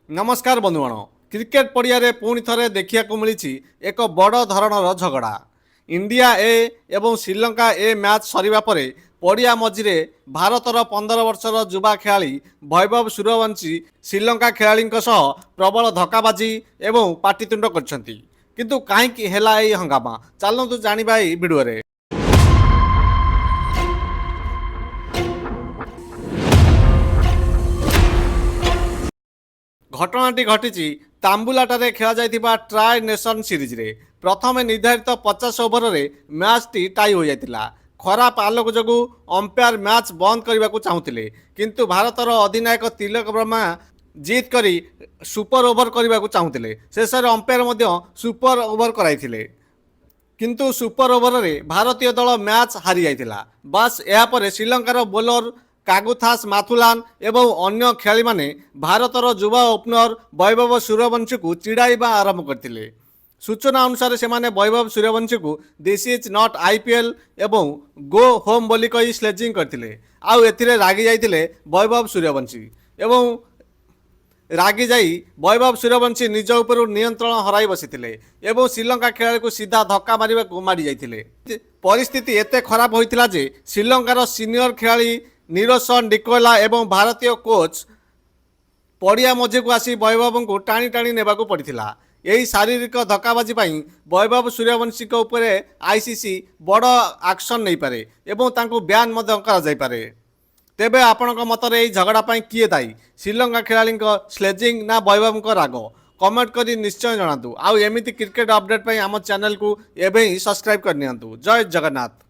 नमस्कार बंधुगण। क्रिकेट पड़िया पुणी थे देखा मिली एक बड़ धरणर झगड़ा। इंडिया ए एवं श्रीलंका ए मैच सरिबा परे पड़िया मझिरे भारतर 15 वर्षर युवा खेलाड़ी वैभव सूर्यवंशी श्रीलंका खेलाड़ी प्रबल धक्काबाजी एवं पाटितुंड करछंती। किंतु काहींकि हेला एई हंगामा चलतु जानिबा एई भिडियो रे। घटनाटी घटी तांबुलाटारे खेला जाइथिबा ट्राई नेशन सीरीज रे प्रथम निर्धारित 50 ओवर रे मैच टी टाई हो जाइतिला। खराब आलोक जोगु अंपायर मैच बंद करने को चाहूले, किंतु भारतर अधिनायक तिलक वर्मा जीत करी सुपर ओवर करने को चाहूले। शेष अंपायर सुपर ओवर कराइथिले, किंतु सुपर ओवर रे भारतीय दल मैच हारी जाइतिला। बस यापर श्रीलंकार बोलर कागुथास माथुलान एवं अन्य खेलाड़ी माने भारतर युवा ओपनर वैभव सूर्यवंशी को चिड़ाइबा आरंभ करथिले। सूचना अनुसार से माने वैभव सूर्यवंशी को दिस इज नॉट आईपीएल एवं गो होम बोली कही स्लेजिंग करथिले। आउ एथिरे रागी जाइथिले वैभव सूर्यवंशी एवं रागी जाई वैभव सूर्यवंशी निज उपर नियंत्रण हराई बसिथिले एवं श्रीलंका खेलाड़ी को सीधा धक्का मारिबा को मारी जाइथिले। परिस्थिति एते खराब होइतिला जे श्रीलंकार सीनियर खेलाड़ी नीरसन डिकोला एवं भारतीय कोच पड़िया मझी को आसी वैभव को टाणी टाणी नेबाकू पड़िथिला। यही शारीरिक धक्काबाजी पाई वैभव सूर्यवंशी उपरे आईसीसी बड़ एक्शन नहीं पारे एवं तांको ब्यान मध्य करा जाय पारे। तेबे आपणक मतरे एही झगड़ा पाई किए दायी, श्रीलंका खेलाड़ी स्लेजिंग ना वैभव राग? कमेंट करी निश्चय जणातु। आउ एमिति क्रिकेट अपडेट पाई आम चैनल को एबे ही सब्सक्राइब करनियंतु। जय जगन्नाथ।